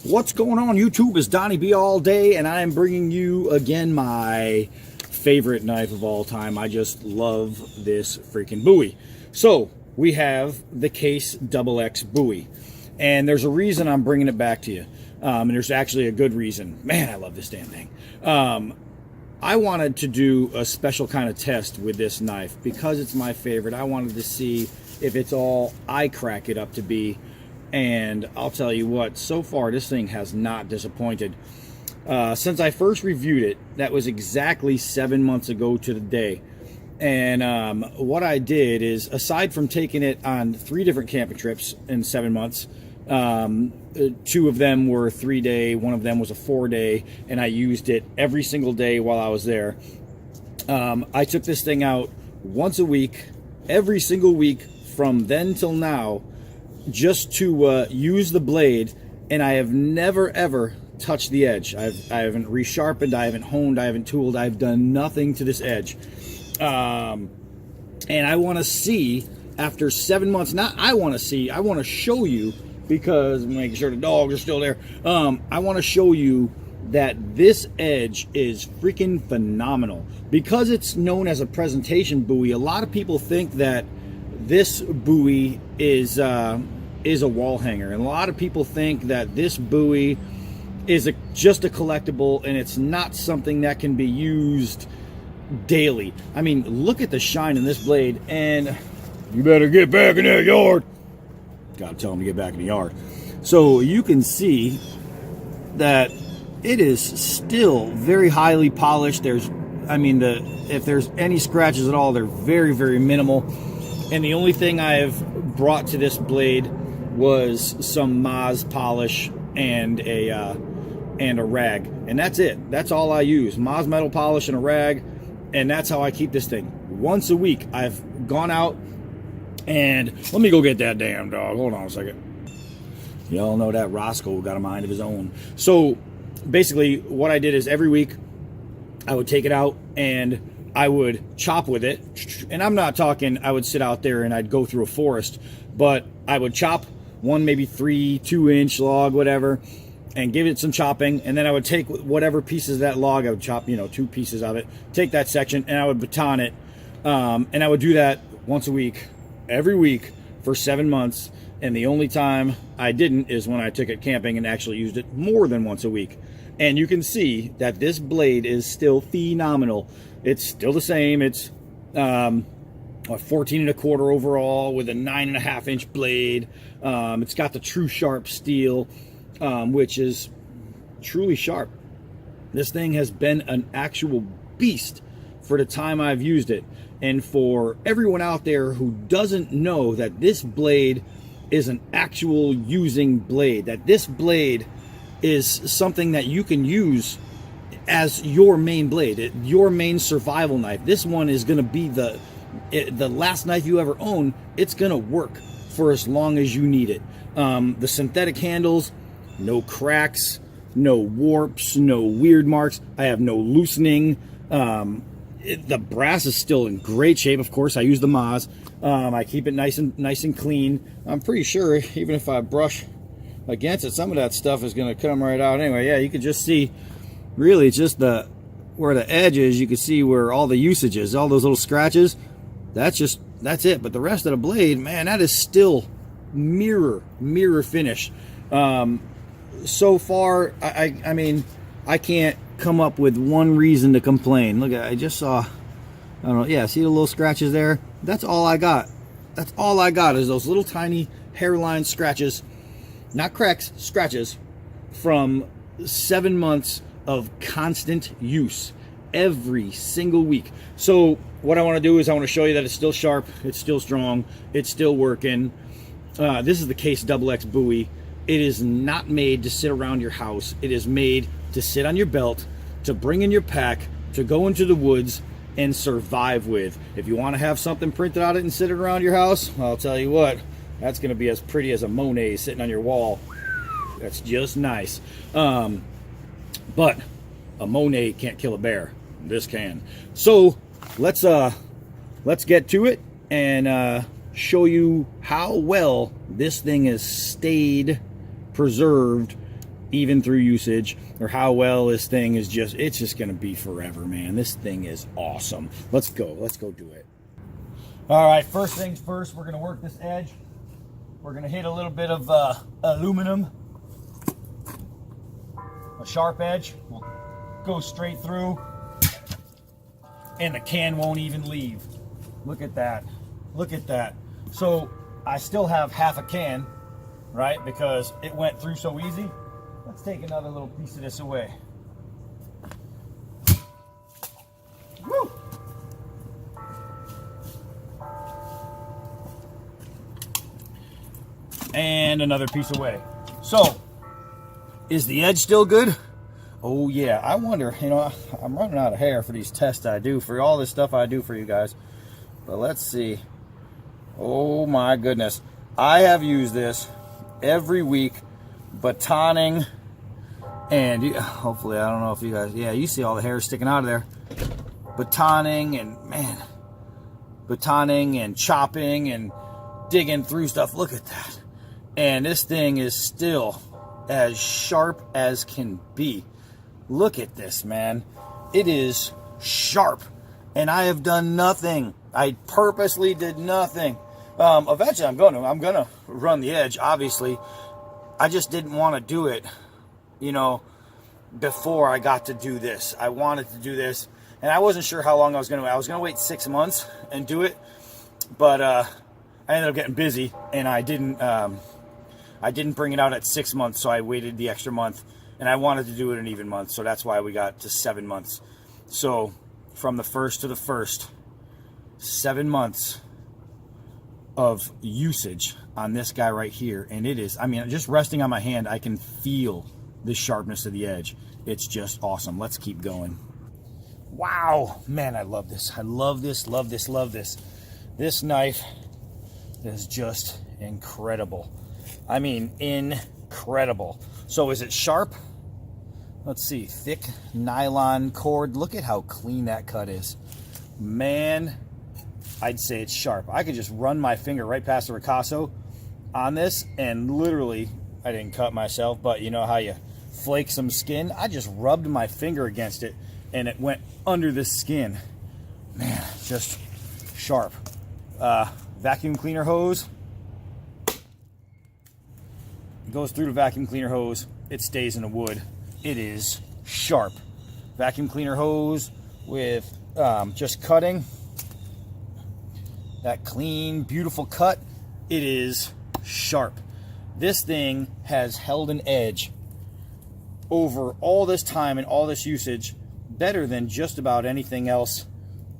What's going on YouTube? It's Donnie B all day, and I am bringing you again my favorite knife of all time. I just love this freaking Bowie. So we have the Case XX Bowie, and there's a reason I'm bringing it back to you, and there's actually a good reason. Man, I love this damn thing. I wanted to do a special kind of test with this knife because it's my favorite. I wanted to see if it's all I crack it up to be. And I'll tell you what, so far this thing has not disappointed. Since I first reviewed it, that was exactly 7 months ago to the day. And what I did is, aside from taking it on 3 different camping trips in 7 months, 2 of them were 3-day, 1 of them was a 4-day, and I used it every single day while I was there. I took this thing out once a week, every single week from then till now, just to use the blade, and I have never ever touched the edge. I haven't resharpened, I haven't honed, I haven't tooled, I've done nothing to this edge. And I want to see, after 7 months, I want to show you, because I'm making sure the dogs are still there. I want to show you that this edge is freaking phenomenal. Because it's known as a presentation Bowie, a lot of people think that this Bowie is a wall hanger, and a lot of people think that this Bowie is just a collectible, and it's not something that can be used daily. I mean, look at the shine in this blade, and you better get back in that yard. Gotta tell him to get back in the yard. So you can see that it is still very highly polished. If there's any scratches at all, they're very, very minimal. And the only thing I have brought to this blade was some Moz polish and a rag, and that's it. That's all I use: Moz metal polish and a rag, and that's how I keep this thing. Once a week, I've gone out and let me go get that damn dog. Hold on a second. Y'all know that Roscoe got a mind of his own. So basically, what I did is every week I would take it out and I would chop with it, and I'm not talking I would sit out there and I'd go through a forest, but I would chop one, maybe 2-inch log, whatever, and give it some chopping, and then I would take whatever pieces of that log, I would chop, 2 pieces of it, take that section, and I would baton it, and I would do that once a week, every week, for 7 months, and the only time I didn't is when I took it camping and actually used it more than once a week. And you can see that this blade is still phenomenal. It's still the same. It's 14 1/4 overall with a 9.5-inch blade. It's got the true sharp steel, which is truly sharp. This thing has been an actual beast for the time I've used it. And for everyone out there who doesn't know that this blade is an actual using blade, that this blade is something that you can use as your main blade, your main survival knife. This one is going to be the last knife you ever own. It's going to work for as long as you need it. The synthetic handles, no cracks, no warps, no weird marks. I have no loosening. The brass is still in great shape. Of course, I use the Moz. I keep it nice and clean. I'm pretty sure even if I brush against it, some of that stuff is going to come right out. Anyway, yeah, you can just see, really, it's just where the edge is. You can see where all the usage is, all those little scratches. That's it. But the rest of the blade, man, that is still mirror finish. So far, I mean, I can't come up with one reason to complain. Look, I just saw, I don't know, yeah, see the little scratches there? That's all I got. That's all I got is those little tiny hairline scratches, not cracks, scratches, from 7 months of constant use every single week. So what I want to do is I want to show you that it's still sharp, it's still strong, it's still working. This is the Case XX Bowie. It is not made to sit around your house. It is made to sit on your belt, to bring in your pack, to go into the woods and survive with. If you want to have something printed on it and sit it around your house, I'll tell you what, that's going to be as pretty as a Monet sitting on your wall. That's just nice. But a Monet can't kill a bear. This can. So let's get to it and show you how well this thing has stayed preserved even through usage, or how well this thing is just, it's just going to be forever, man. This thing is awesome. Let's go do it. All right, first things first, we're going to work this edge. We're going to hit a little bit of aluminum, a sharp edge. We'll go straight through, and the can won't even leave. Look at that. Look at that. So I still have half a can, right? Because it went through so easy. Let's take another little piece of this away. Woo! And another piece away. So, is the edge still good? Oh yeah, I wonder, you know, I'm running out of hair for these tests I do, for all this stuff I do for you guys. But let's see. Oh my goodness. I have used this every week, batoning, and hopefully, I don't know if you guys, yeah, you see all the hair sticking out of there. Batoning and, man, batoning and chopping and digging through stuff. Look at that. And this thing is still as sharp as can be. Look at this, man. It is sharp. And I have done nothing. I purposely did nothing. Eventually I'm gonna run the edge, obviously. I just didn't want to do it, you know, before I got to do this. I wanted to do this, and I wasn't sure how long I was gonna wait 6 months and do it, but I ended up getting busy, and I didn't bring it out at 6 months, so I waited the extra month, and I wanted to do it an even month, so that's why we got to 7 months. So from the first to the first, 7 months of usage on this guy right here, and it is, I mean, just resting on my hand, I can feel the sharpness of the edge. It's just awesome. Let's keep going. Wow, man, I love this. I love this, love this, love this. This knife is just incredible. I mean, incredible. So is it sharp? Let's see, thick nylon cord. Look at how clean that cut is. Man, I'd say it's sharp. I could just run my finger right past the ricasso on this, and literally, I didn't cut myself, but you know how you flake some skin? I just rubbed my finger against it, and it went under the skin. Man, just sharp. Vacuum cleaner hose. It goes through the vacuum cleaner hose. It stays in the wood. It is sharp. Vacuum cleaner hose with just cutting. That clean, beautiful cut. It is sharp. This thing has held an edge over all this time and all this usage better than just about anything else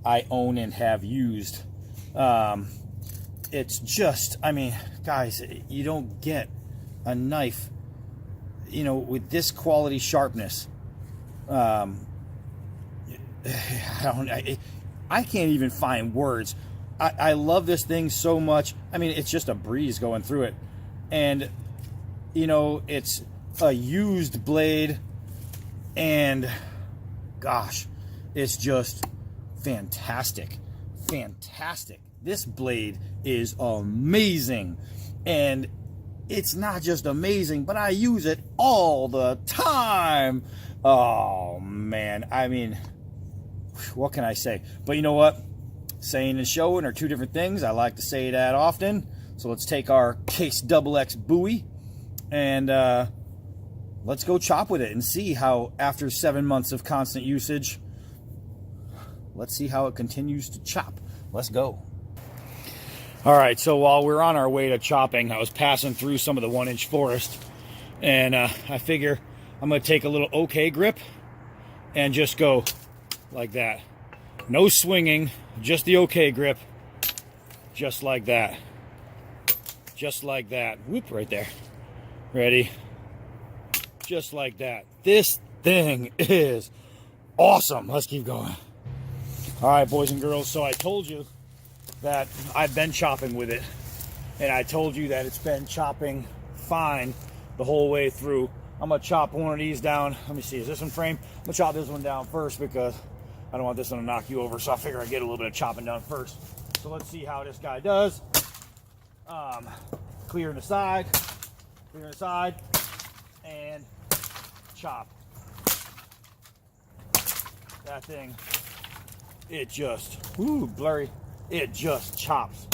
I own and have used. It's just, I mean, guys, you don't get a knife, you know, with this quality sharpness. I can't even find words. I love this thing so much. I mean, it's just a breeze going through it. And, you know, it's a used blade. And, gosh, it's just fantastic. Fantastic. This blade is amazing. And it's not just amazing, but I use it all the time. Oh, man. I mean, what can I say? But you know what? Saying and showing are two different things. I like to say that often. So let's take our case XX Bowie and let's go chop with it and see how, after 7 months of constant usage, let's see how it continues to chop. Let's go. All right, so while we're on our way to chopping, I was passing through some of the 1-inch forest, and I figure I'm going to take a little OK grip and just go like that. No swinging, just the OK grip, just like that. Just like that. Whoop, right there. Ready? Just like that. This thing is awesome. Let's keep going. All right, boys and girls, so I told you that I've been chopping with it, and I told you that it's been chopping fine the whole way through. I'm gonna chop one of these down. Let me see, is this one framed? I'm gonna chop this one down first because I don't want this one to knock you over, so I figure I'd get a little bit of chopping done first. So let's see how this guy does. Clearing the side, and chop. That thing, it just, ooh, blurry. It just chops.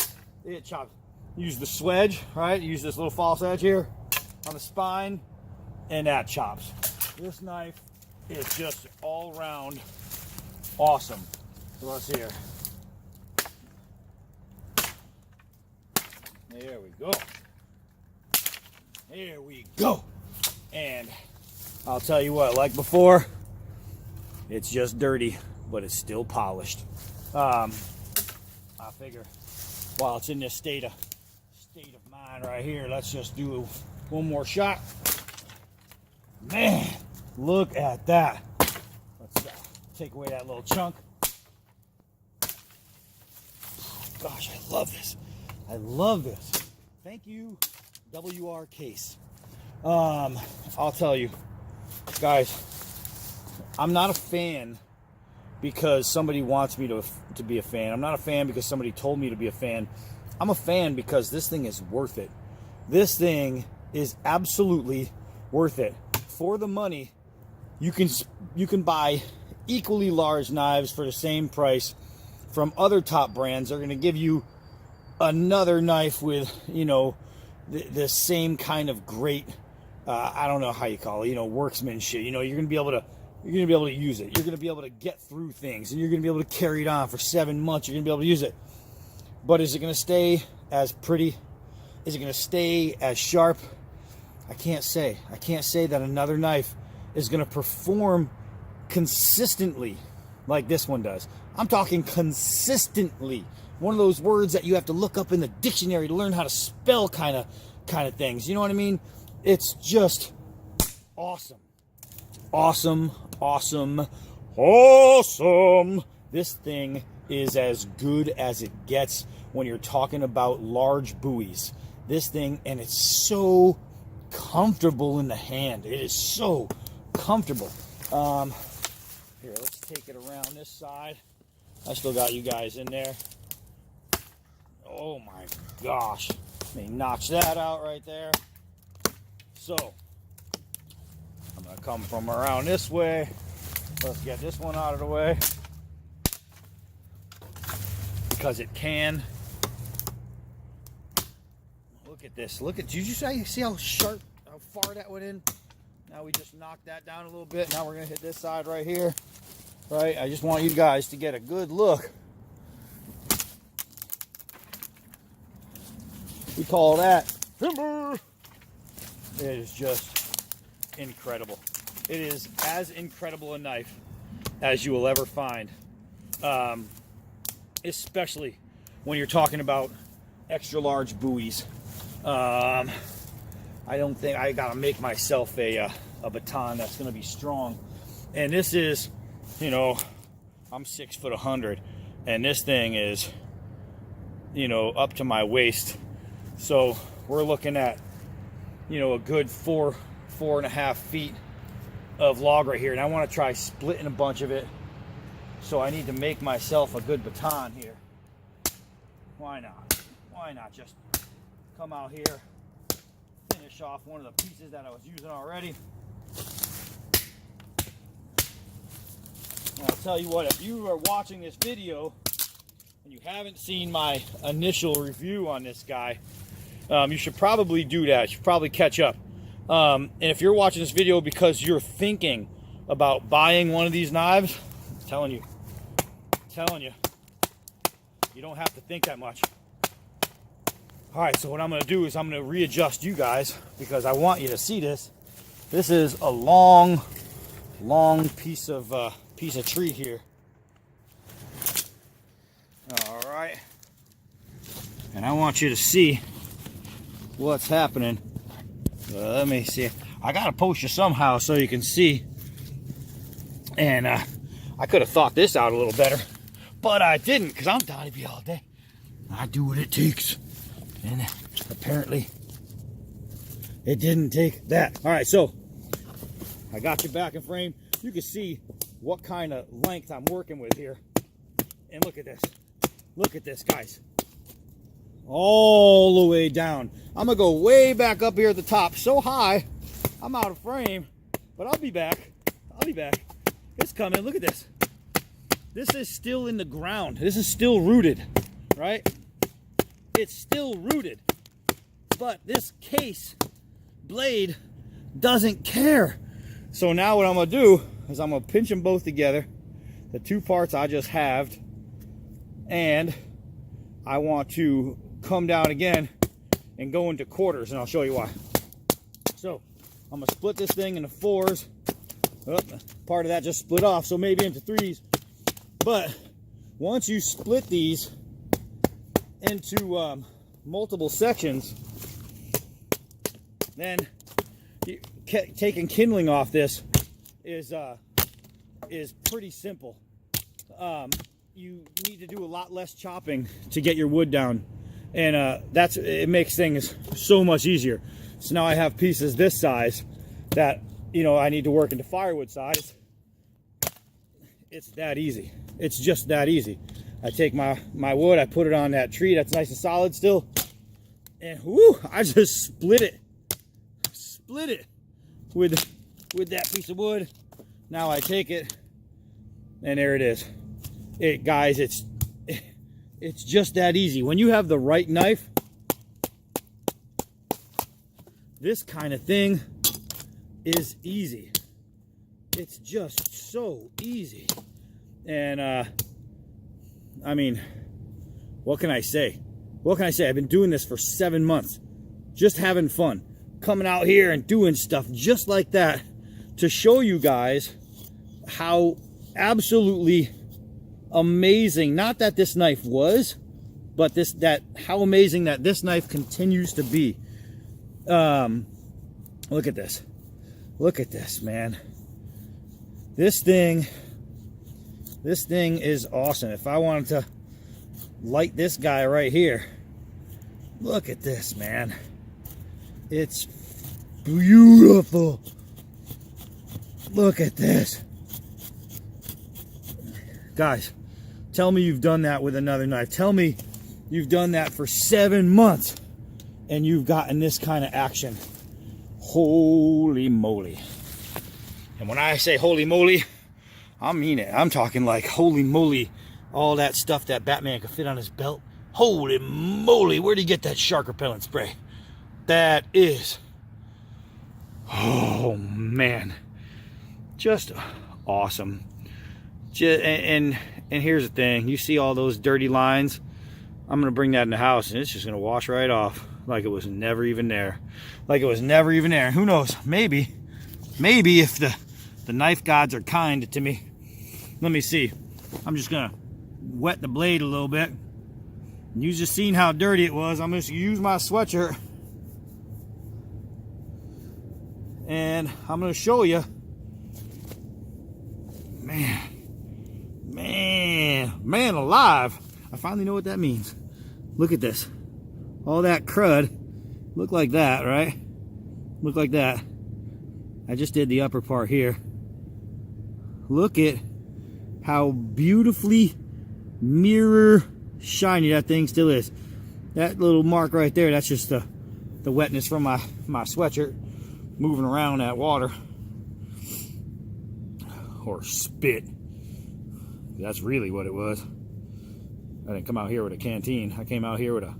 It chops. Use the swedge, right? Use this little false edge here on the spine, and that chops. This knife is just all around awesome. So let's see here. There we go. There we go. And I'll tell you what, like before, it's just dirty, but it's still polished. I figure while it's in this state of mind right here, let's just do one more shot. Man, look at that. Let's take away that little chunk. Gosh, I love this. I love this. Thank you, WR Case. I'll tell you, guys, I'm not a fan because somebody wants me to be a fan. I'm not a fan because somebody told me to be a fan. I'm a fan because this thing is worth it. This thing is absolutely worth it. For the money, you can buy equally large knives for the same price from other top brands. They're going to give you another knife with, you know, the same kind of great, I don't know how you call it, you know, workmanship. You know, you're going to be able to use it. You're going to be able to get through things, and you're going to be able to carry it on for 7 months. You're going to be able to use it. But is it going to stay as pretty? Is it going to stay as sharp? I can't say. I can't say that another knife is going to perform consistently like this one does. I'm talking consistently. One of those words that you have to look up in the dictionary to learn how to spell kind of things. You know what I mean? It's just awesome. Awesome, awesome, awesome. This thing is as good as it gets when you're talking about large buoys. This thing, and it's so comfortable in the hand. It is so comfortable. Here, let's take it around this side. I still got you guys in there. Oh my gosh. Let me notch that out right there. So, I'm going to come from around this way. Let's get this one out of the way. Because it can. Look at this. Look at, did you see how sharp, how far that went in? Now we just knocked that down a little bit. Now we're going to hit this side right here. Right? I just want you guys to get a good look. We call that timber. It is just incredible. It is as incredible a knife as you will ever find. Especially when you're talking about extra large buoys. I don't think I gotta make myself a baton that's gonna be strong. And this is, you know, I'm 6'100", and this thing is, you know, up to my waist. So we're looking at, you know, a good 4.5 feet of log right here, and I want to try splitting a bunch of it. So I need to make myself a good baton here. Why not? Why not just come out here, finish off one of the pieces that I was using already. And I'll tell you what, if you are watching this video and you haven't seen my initial review on this guy, you should probably do that. You should probably catch up. And if you're watching this video because you're thinking about buying one of these knives, I'm telling you, you don't have to think that much. All right, so what I'm going to do is I'm going to readjust you guys because I want you to see this. This is a long piece of tree here. All right, and I want you to see what's happening. Let me see. I gotta post you somehow so you can see. And I could have thought this out a little better, but I didn't because I'm Donnie B all day. I do what it takes, and apparently it didn't take that. All right, so I got you back in frame. You can see what kind of length I'm working with here, and look at this. Look at this, guys. All the way down. I'm gonna go way back up here at the top, so high I'm out of frame, But I'll be back. I'll be back. It's coming. Look at this. This is still in the ground. This is still rooted, right? It's still rooted. But this case blade doesn't care. So now what I'm going to do is I'm going to pinch them both together. The two parts I just halved. And I want to come down again and go into quarters, and I'll show you why. So I'm going to split this thing into 4s. Oh, part of that just split off, so maybe into 3s. But once you split these into multiple sections, then taking kindling off this is pretty simple. You need to do a lot less chopping to get your wood down, and it makes things so much easier. So now I have pieces this size that, you know, I need to work into firewood size. It's that easy. It's just that easy. I take my wood, I put it on that tree that's nice and solid still, and whoo, I just split it with that piece of wood. Now I take it, and there it is. Guys, it's just that easy. When you have the right knife, this kind of thing is easy. It's just so easy. And I mean, what can I say? What can I say? I've been doing this for 7 months, just having fun, coming out here and doing stuff just like that to show you guys how absolutely amazing, not that this knife was, but how amazing that this knife continues to be. Look at this. Look at this, man. This thing is awesome. If I wanted to light this guy right here, look at this, man. It's beautiful. Look at this. Guys, tell me you've done that with another knife. Tell me you've done that for 7 months and you've gotten this kind of action. Holy moly. And when I say holy moly, I mean it. I'm talking like holy moly, all that stuff that Batman could fit on his belt. Holy moly, where'd he get that shark repellent spray? That is, oh man, just awesome. And here's the thing, you see all those dirty lines? I'm gonna bring that in the house and it's just gonna wash right off like it was never even there. Like it was never even there. Who knows? Maybe if the knife gods are kind to me. Let me see. I'm just gonna wet the blade a little bit. You just seen how dirty it was. I'm gonna use my sweatshirt and I'm gonna show you. Man alive. I finally know what that means. Look at this. All that crud look like that, right? Look like that. I just did the upper part here. Look at how beautifully mirror shiny that thing still is. That little mark right there, that's just the wetness from my sweatshirt moving around that water. Or spit. That's really what it was. I didn't come out here with a canteen. I came out here with a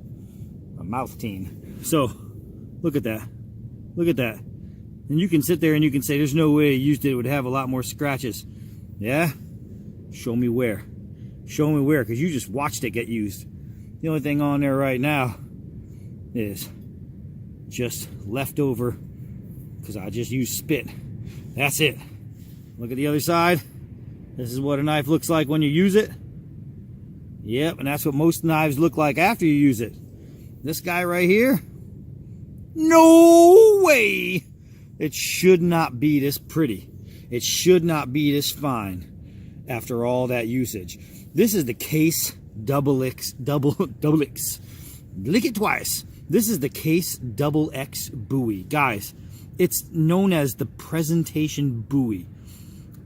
mouth teen. So, look at that. Look at that. And you can sit there and you can say, there's no way you used it would have a lot more scratches. Yeah? Show me where. Show me where, because you just watched it get used. The only thing on there right now is just leftover, because I just used spit. That's it. Look at the other side. This is what a knife looks like when you use it. Yep, and that's what most knives look like after you use it. This guy right here, no way. It should not be this pretty. It should not be this fine after all that usage. This is the Case XX, lick it twice. This is the Case XX Bowie. Guys, it's known as the presentation Bowie.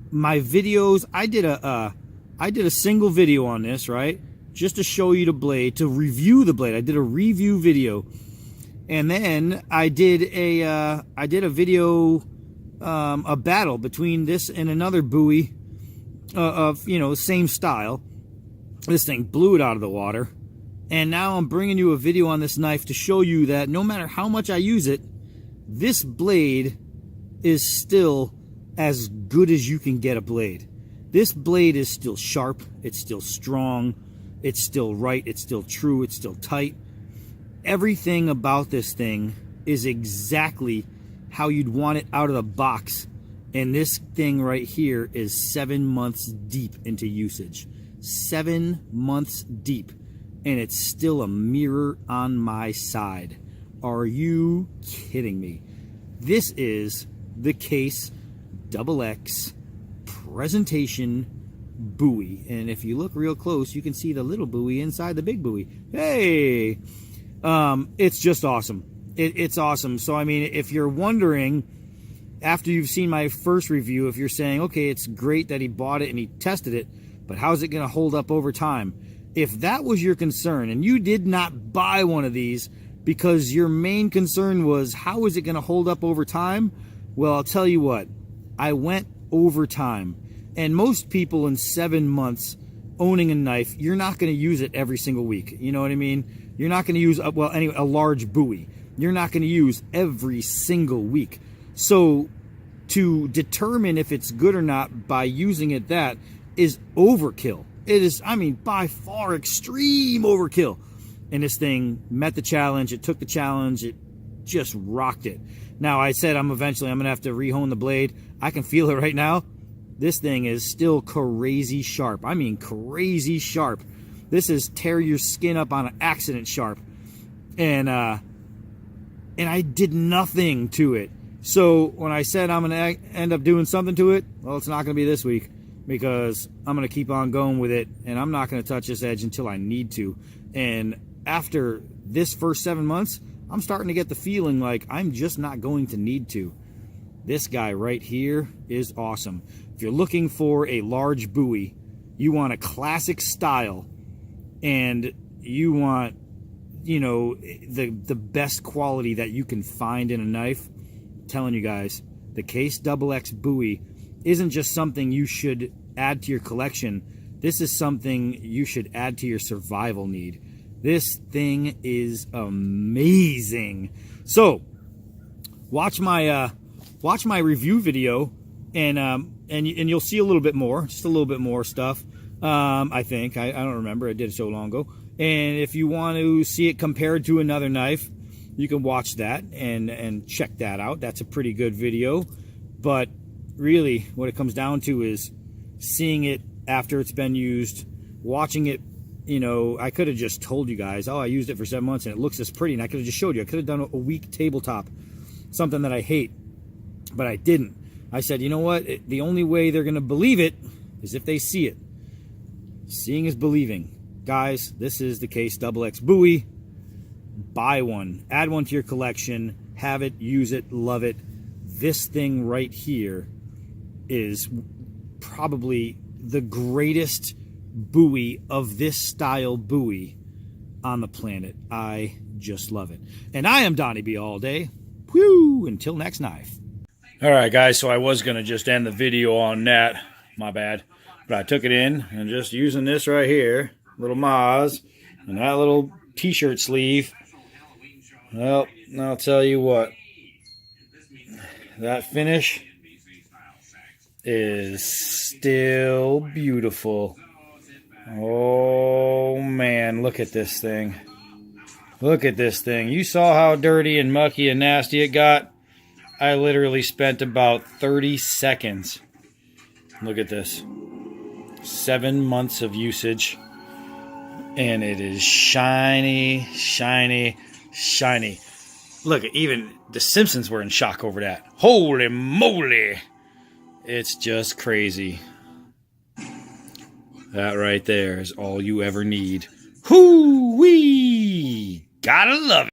My videos, I did a single video on this, right? Just to show you the blade, to review the blade. I did a review video. And then I did a video a battle between this and another Bowie of, you know, same style. This thing blew it out of the water. And now I'm bringing you a video on this knife to show you that no matter how much I use it, this blade is still as good as you can get a blade. This blade is still sharp, it's still strong, it's still right, it's still true, it's still tight. Everything about this thing is exactly how you'd want it out of the box. And this thing right here is 7 months deep into usage. 7 months deep. And it's still a mirror on my side. Are you kidding me? This is the Case XX presentation Bowie. And if you look real close, you can see the little Bowie inside the big Bowie. Hey! It's just awesome. It's awesome. So, I mean, if you're wondering, after you've seen my first review, if you're saying, okay, it's great that he bought it and he tested it, but how's it going to hold up over time? If that was your concern, and you did not buy one of these because your main concern was, how is it going to hold up over time? Well, I'll tell you what, I went over time. And most people in 7 months owning a knife, you're not going to use it every single week. You know what I mean? You're not going to use, well, anyway, a large Bowie. You're not going to use every single week. So to determine if it's good or not by using it, that is overkill. It is, I mean, by far extreme overkill. And this thing met the challenge. It took the challenge. It just rocked it. Now, I said I'm going to have to rehone the blade. I can feel it right now. This thing is still crazy sharp. I mean, crazy sharp. This is tear your skin up on an accident sharp. And I did nothing to it. So when I said I'm going to end up doing something to it, well, it's not going to be this week, because I'm going to keep on going with it, and I'm not going to touch this edge until I need to. And after this first 7 months, I'm starting to get the feeling like I'm just not going to need to. This guy right here is awesome. If you're looking for a large Bowie, you want a classic style, and you want, you know, the best quality that you can find in a knife, I'm telling you guys, the Case XX Bowie isn't just something you should add to your collection. This is something you should add to your survival need. This thing is amazing. So watch my review video, and you'll see a little bit more, just a little bit more stuff. I think I don't remember. I did it so long ago. And if you want to see it compared to another knife, you can watch that and check that out. That's a pretty good video. But really, what it comes down to is seeing it after it's been used, watching it. You know, I could have just told you guys, oh, I used it for 7 months and it looks this pretty, and I could have just showed you. I could have done a week tabletop, something that I hate, but I didn't. I said, you know what? The only way they're going to believe it is if they see it. Seeing is believing. Guys, this is the Case XX Bowie. Buy one. Add one to your collection. Have it. Use it. Love it. This thing right here is probably the greatest Bowie of this style Bowie on the planet. I just love it. And I am Donnie B all day. Whew, until next knife. All right, guys, so I was going to just end the video on that. My bad. But I took it in and just using this right here, little Maz, and that little t-shirt sleeve. Well, I'll tell you what. That finish is still beautiful. Oh, man, look at this thing. Look at this thing. You saw how dirty and mucky and nasty it got? I literally spent about 30 seconds. Look at this. 7 months of usage. And it is shiny, shiny, shiny. Look, even the Simpsons were in shock over that. Holy moly. It's just crazy. That right there is all you ever need. Hoo-wee! Gotta love it.